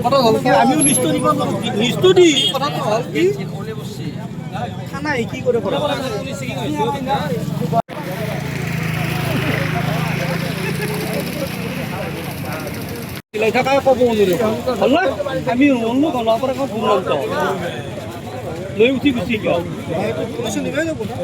কথা হ'ল কি আমিও লিষ্টটো দিব লিষ্টটো দি কথাটো হ'ল কি খানা কি কৰে কৰা চিলাই থাকা ক'ব হ'ল না আমি অন্য ঘৰৰ পৰা এখন দুৰ্নান্ত লৈ উঠি গুচি গ'ল পুলিচে নিবাই যাব না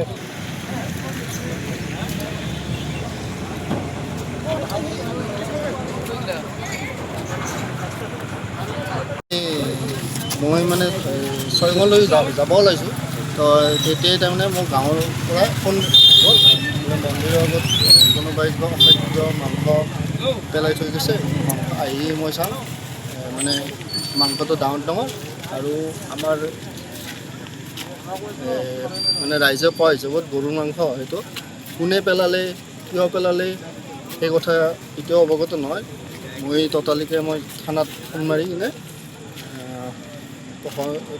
মই মানে ছয়ঙলৈ যাব ওলাইছোঁ তো তেতিয়াই তাৰমানে মোৰ গাঁৱৰ পৰা ফোন গ'ল মন্দিৰৰ আগত কোনোবাই কিবা অখাদ্য মাংস পেলাই থৈ গৈছে আহি মই চাওঁ মানে মাংসটো ডাঙৰ ডাঙৰ আৰু আমাৰ মানে ৰাইজে কোৱা হিচাপত গৰুৰ মাংস সেইটো কোনে পেলালে কিয় পেলালে সেই কথা এতিয়াও অৱগত নহয় মই ততালিকে মই থানাত ফোন মাৰি কিনে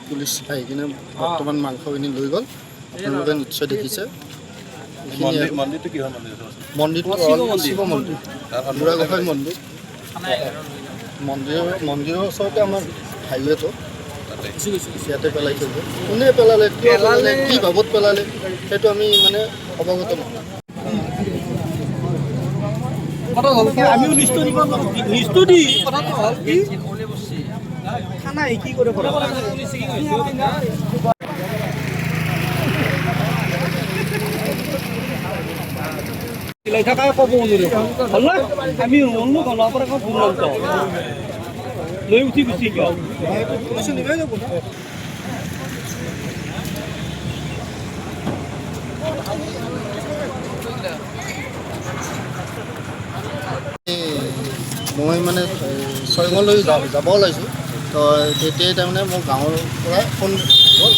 পুলিচ আহি কিনে বৰ্তমান মাংসখিনি লৈ গ'ল আপোনালোকে নিশ্চয় দেখিছে মন্দিৰটো কি হয় মন্দিৰটো শিৱ মন্দিৰ বুঢ়াগোসাঁই মন্দিৰ মন্দিৰৰ ওচৰতে আমাৰ হাইৱেটো ইয়াতে পেলাই থৈ গ'ল কোনে পেলালে কিয় পেলালে কি বাবদ পেলালে সেইটো আমি মানে অৱগত নহয় কথা হ'ল কি আমিও লিষ্টটো দিব লিষ্টটো দি কথাটো হ'ল কি খানা কি কৰে কৰা চিলাই থাকা ক'ব হ'ল না আমি অন্য ঘৰৰ পৰা এখন দুৰ্নান্ত লৈ উঠি গুচি গ'ল পুলিচে নিবাই যাব না মই মানে ছয়ঙলৈ যাব ওলাইছোঁ তো তেতিয়াই তাৰমানে মোৰ গাঁৱৰ পৰা ফোন গ'ল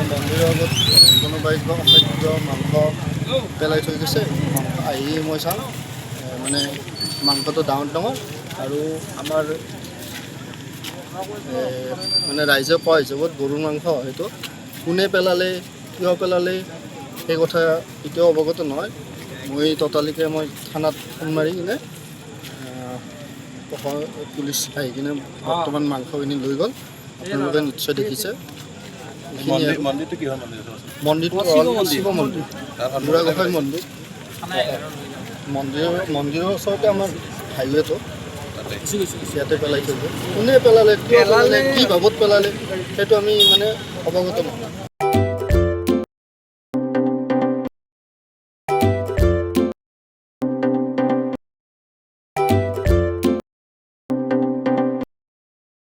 মন্দিৰৰ আগত কোনোবাই কিবা অখাদ্য মাংস পেলাই থৈ গৈছে আহি মই চাওঁ মানে মাংসটো ডাঙৰ ডাঙৰ আৰু আমাৰ মানে ৰাইজে কোৱা হিচাপত গৰুৰ মাংস সেইটো কোনে পেলালে কিয় পেলালে সেই কথা এতিয়াও অৱগত নহয় মই ততালিকে মই থানাত ফোন মাৰি কিনে পুলিচ আহি কিনে বৰ্তমান মাংসখিনি লৈ গ'ল আপোনালোকে নিশ্চয় দেখিছে মন্দিৰটো কি হয় মন্দিৰটো শিৱ মন্দিৰ বুঢ়াগোসাঁই মন্দিৰ মন্দিৰৰ ওচৰতে আমাৰ হাইৱেটো ইয়াতে পেলাই থৈ গ'ল কোনে পেলালে কিয় পেলালে কি বাবদ পেলালে সেইটো আমি মানে অৱগত নহয়